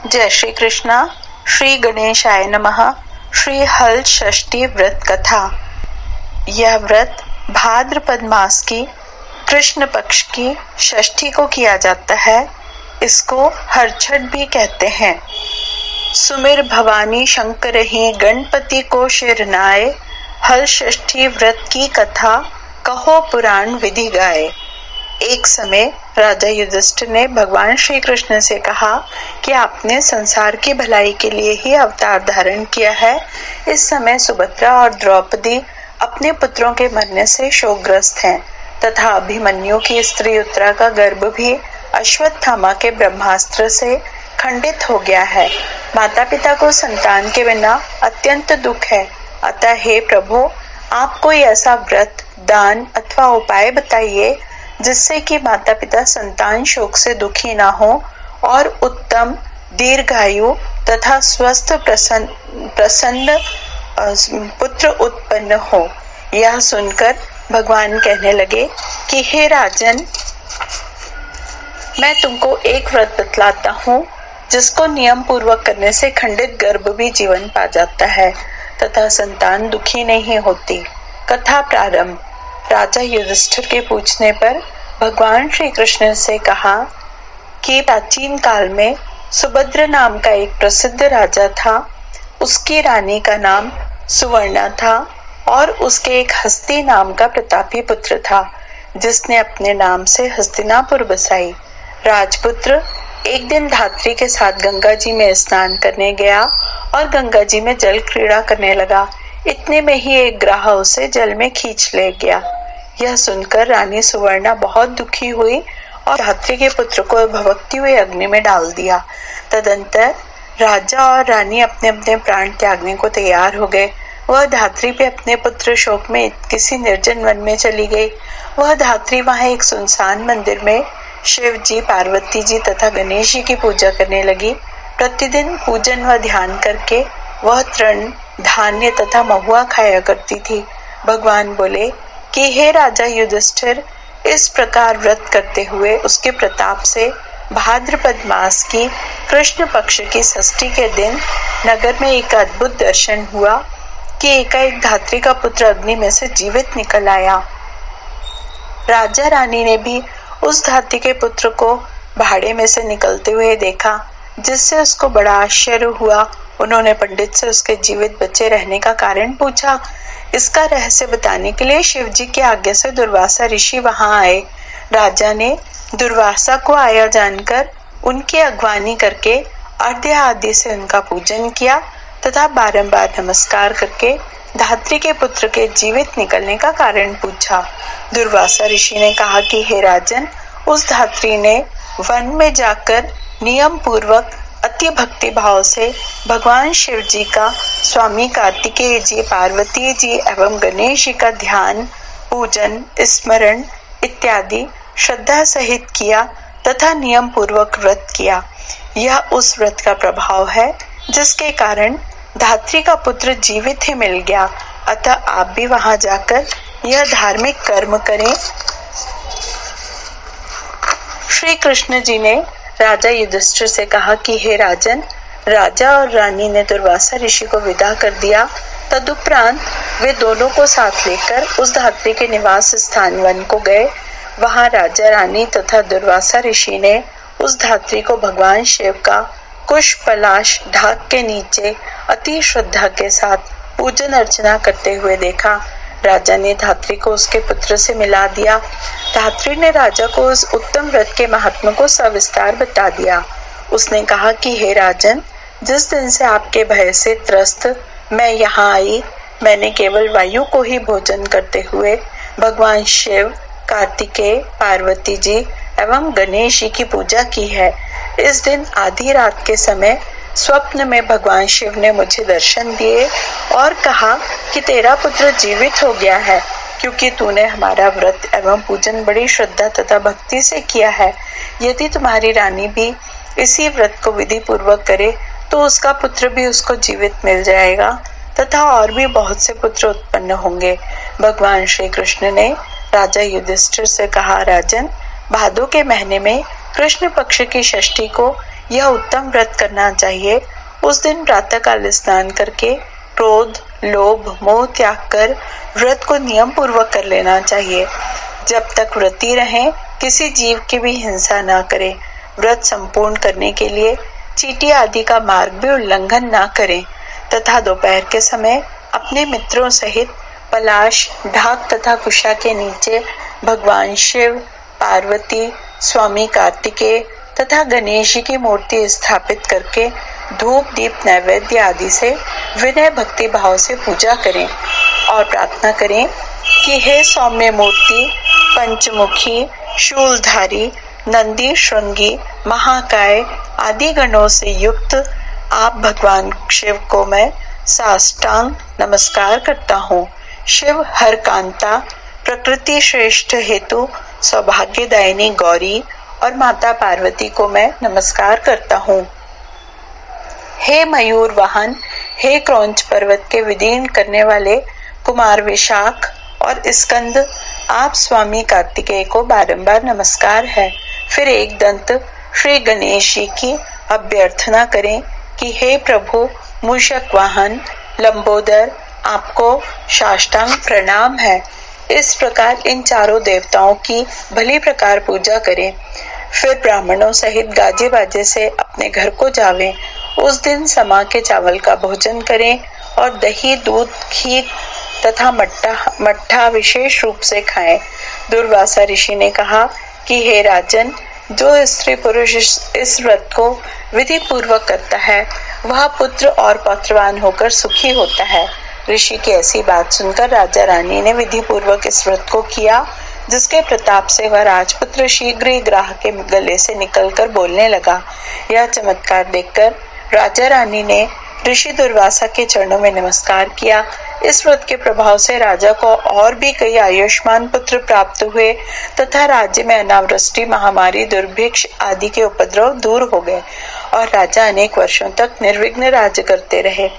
जय श्री कृष्णा। श्री गणेशाय नमः। श्री हल षष्ठी व्रत कथा। यह व्रत भाद्रपद मास की कृष्ण पक्ष की षष्ठी को किया जाता है। इसको हरछठ भी कहते हैं। सुमिर भवानी शंकर ही गणपति को शिरनाए, हल षष्ठी व्रत की कथा कहो पुराण विधि गाए। एक समय राजा युधिष्ठिर ने भगवान श्री कृष्ण से कहा कि आपने संसार की भलाई के लिए ही अवतार धारण किया है। इस समय सुभद्रा और द्रौपदी अपने पुत्रों के मरने से शोकग्रस्त हैं तथा अभिमन्यु की स्त्री उत्तरा का गर्भ भी अश्वत्थामा के ब्रह्मास्त्र से खंडित हो गया है। माता पिता को संतान के बिना अत्यंत दुख है। अतः हे प्रभु, आप कोई ऐसा व्रत, दान अथवा उपाय बताइए जिससे कि माता पिता संतान शोक से दुखी ना हो और उत्तम दीर्घायु तथा स्वस्थ प्रसन्न पुत्र उत्पन्न हो। यह सुनकर भगवान कहने लगे कि हे राजन, मैं तुमको एक व्रत बतलाता हूँ जिसको नियम पूर्वक करने से खंडित गर्भ भी जीवन पा जाता है तथा संतान दुखी नहीं होती। कथा प्रारंभ। राजा युधिष्ठिर के पूछने पर भगवान श्री कृष्ण से कहा कि प्राचीन काल में सुभद्र नाम का एक प्रसिद्ध राजा था। उसकी रानी का नाम सुवर्णा था और उसके एक हस्ती नाम का प्रतापी पुत्र था जिसने अपने नाम से हस्तिनापुर बसाई। राजपुत्र एक दिन धात्री के साथ गंगा जी में स्नान करने गया और गंगा जी में जल क्रीड़ा करने लगा। इतने में ही एक ग्राह उसे जल में खींच ले गया। यह सुनकर रानी सुवर्णा बहुत दुखी हुई और धात्री के पुत्र को भभकती हुई अग्नि में डाल दिया। तदंतर राजा और रानी अपने अपने प्राण त्यागने को तैयार हो गए। वह धात्री भी अपने पुत्र शोक में किसी निर्जन वन में चली गई। वह धात्री वहां एक सुनसान मंदिर में शिव जी, पार्वती जी तथा गणेश जी की पूजा करने लगी। प्रतिदिन पूजन व ध्यान करके वह तृण, धान्य तथा महुआ खाया करती थी। भगवान बोले कि हे राजा युधिष्ठिर, इस प्रकार व्रत करते हुए उसके प्रताप से भाद्रपद मास की कृष्ण पक्ष की षष्ठी के दिन नगर में एक अद्भुत दर्शन हुआ कि एकाएक धात्री का पुत्र अग्नि में से जीवित निकल आया। राजा रानी ने भी उस धात्री के पुत्र को भाड़े में से निकलते हुए देखा, जिससे उसको बड़ा आश्चर्य हुआ। उन्होंने पंडित से उसके जीवित बचे रहने का कारण पूछा। इसका रहस्य बताने के लिए शिव जी की आज्ञा से दुर्वासा ऋषि वहां आए। राजा ने दुर्वासा को आया जानकर उनकी अगवानी करके अर्घ्य आदि से उनका पूजन किया तथा बारंबार नमस्कार करके धात्री के पुत्र के जीवित निकलने का कारण पूछा। दुर्वासा ऋषि ने कहा कि हे राजन, उस धात्री ने वन में जाकर नियम पूर्वक अति भक्ति भाव से भगवान शिव जी का, स्वामी कार्तिकेय जी, पार्वती जी एवं गणेश जी का ध्यान, पूजन, स्मरण इत्यादि श्रद्धा सहित किया तथा नियम पूर्वक व्रत किया। यह उस व्रत का प्रभाव है जिसके कारण धात्री का पुत्र जीवित ही मिल गया। अतः आप भी वहां जाकर यह धार्मिक कर्म करें। श्री कृष्ण जी ने राजा युधिष्ठिर से कहा कि हे राजन, राजा और रानी ने दुर्वासा ऋषि को विदा कर दिया। तदुपरांत वे दोनों को साथ लेकर उस धात्री के निवास स्थान वन को गए। वहां राजा, रानी तथा दुर्वासा ऋषि ने उस धात्री को भगवान शिव का कुश पलाश ढाक के नीचे अति श्रद्धा के साथ पूजन अर्चना करते हुए देखा। राजा ने धात्री को उसके पुत्र से मिला दिया। धात्री ने राजा को उस उत्तम व्रत के महात्मा को सविस्तार बता दिया। उसने कहा कि हे राजन, जिस दिन से आपके भय से त्रस्त मैं यहाँ आई, मैंने केवल वायु को ही भोजन करते हुए भगवान शिव, कार्तिकेय, पार्वती जी एवं गणेश जी की पूजा की है। इस दिन आधी रात के समय स्वप्न में भगवान शिव ने मुझे दर्शन दिए और कहा कि तेरा पुत्र जीवित हो गया है, क्योंकि तूने हमारा व्रत एवं पूजन बड़ी श्रद्धा तथा भक्ति से किया है। यदि तुम्हारी रानी भी इसी व्रत को विधि पूर्वक करे तो उसका पुत्र भी उसको जीवित मिल जाएगा तथा और भी बहुत से पुत्र उत्पन्न होंगे। भगवान श्री कृष्ण ने राजा युधिष्ठिर से कहा, राजन, भादों के महीने में कृष्ण पक्ष की षष्ठी को यह उत्तम व्रत करना चाहिए। उस दिन प्रातःकाल स्नान करके क्रोध, लोभ, मोह त्याग कर व्रत को नियम पूर्वक कर लेना चाहिए। जब तक व्रती रहें, किसी जीव की भी हिंसा न करें। व्रत संपूर्ण करने के लिए चींटी आदि का मार्ग भी उल्लंघन न करें तथा दोपहर के समय अपने मित्रों सहित पलाश, ढाक तथा कुशा के नीचे भगवान शिव, पार्वती, स्वामी कार्तिकेय तथा गणेश जी की मूर्ति स्थापित करके धूप, दीप, नैवेद्य आदि से विनय भक्ति भाव से पूजा करें और प्रार्थना करें कि हे सौम्य मूर्ति, पंचमुखी, शूलधारी, नंदी, श्रृंगी, महाकाय आदि गणों से युक्त आप भगवान शिव को मैं साष्टांग नमस्कार करता हूँ। शिव हर कांता, प्रकृति श्रेष्ठ हेतु सौभाग्यदायिनी गौरी और माता पार्वती को मैं नमस्कार करता हूँ। हे मयूर वाहन, हे क्रौंच पर्वत के विदीर्ण करने वाले कुमार विशाख और स्कंद, आप स्वामी कार्तिकेय को बारंबार नमस्कार है। फिर एक दंत श्री गणेश जी की अभ्यर्थना करें कि हे प्रभु मूषक वाहन, लंबोदर, आपको साष्टांग प्रणाम है। इस प्रकार इन चारों देवताओं की भली प्रकार पूजा करें। फिर ब्राह्मणों सहित गाजे बाजे से अपने घर को जावें। उस दिन समा के चावल का भोजन करें और दही, दूध, घी तथा मट्ठा विशेष रूप से खाएं। दुर्वासा ऋषि ने कहा कि हे राजन, जो स्त्री पुरुष इस व्रत को विधि पूर्वक करता है वह पुत्र और पौत्रवान होकर सुखी होता है। ऋषि की ऐसी बात सुनकर राजा रानी ने विधि पूर्वक इस व्रत को किया, जिसके प्रताप से वह राजपुत्र शीघ्र ही ग्राह के गले से निकलकर बोलने लगा। यह चमत्कार देखकर राजा रानी ने ऋषि दुर्वासा के चरणों में नमस्कार किया। इस व्रत के प्रभाव से राजा को और भी कई आयुष्मान पुत्र प्राप्त हुए तथा राज्य में अनावृष्टि, महामारी, दुर्भिक्ष आदि के उपद्रव दूर हो गए और राजा अनेक वर्षों तक निर्विघ्न राज्य करते रहे।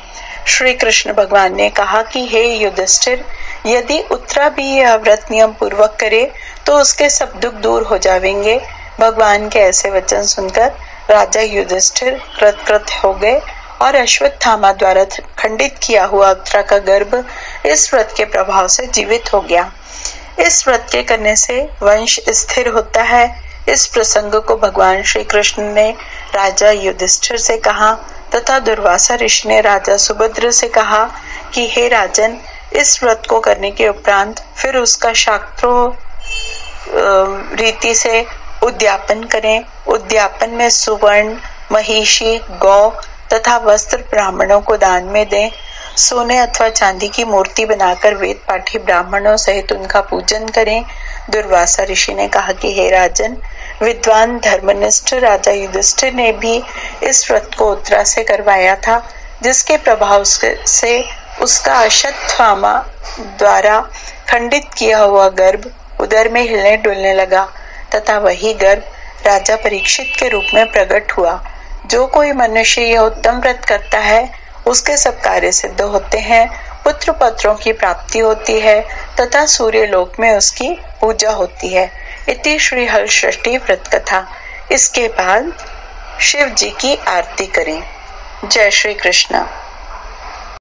श्री कृष्ण भगवान ने कहा कि हे युधिष्ठिर, यदि उत्तरा भी यह व्रत नियम पूर्वक करे तो उसके सब दुख दूर हो जाएंगे। भगवान के ऐसे वचन सुनकर राजा युधिष्ठिर कृतकृत हो गए और अश्वत्थामा द्वारा खंडित किया हुआ उत्तरा का गर्भ इस व्रत के प्रभाव से जीवित हो गया। इस व्रत के करने से वंश स्थिर होता है। इस प्रसंग को भगवान श्री कृष्ण ने राजा युधिष्ठिर से कहा तथा दुर्वासा ऋषि ने राजा सुभद्र से कहा कि हे राजन, इस व्रत को करने के उपरांत फिर उसका शास्त्रों रीति से उद्यापन करें। उद्यापन में सुवर्ण, महिषी, गौ तथा वस्त्र ब्राह्मणों को दान में दें। सोने अथवा चांदी की मूर्ति बनाकर वेद पाठी ब्राह्मणों सहित उनका पूजन करें। दुर्वासा ऋषि ने कहा कि हे राजन, विद्वान धर्मनिष्ठ राजा युधिष्ठिर ने भी इस व्रत को उत्तरा से करवाया था, जिसके प्रभाव से उसका अश्वत्थामा द्वारा खंडित किया हुआ गर्भ उदर में हिलने डुलने लगा तथा वही गर्भ राजा परीक्षित के रूप में प्रकट हुआ। जो कोई मनुष्य यह उत्तम व्रत करता है उसके सब कार्य सिद्ध होते हैं, पुत्र पत्रों की प्राप्ति होती है तथा सूर्य लोक में उसकी पूजा होती है। इति श्री हल षष्ठी व्रत कथा। इसके बाद शिव जी की आरती करें। जय श्री कृष्ण।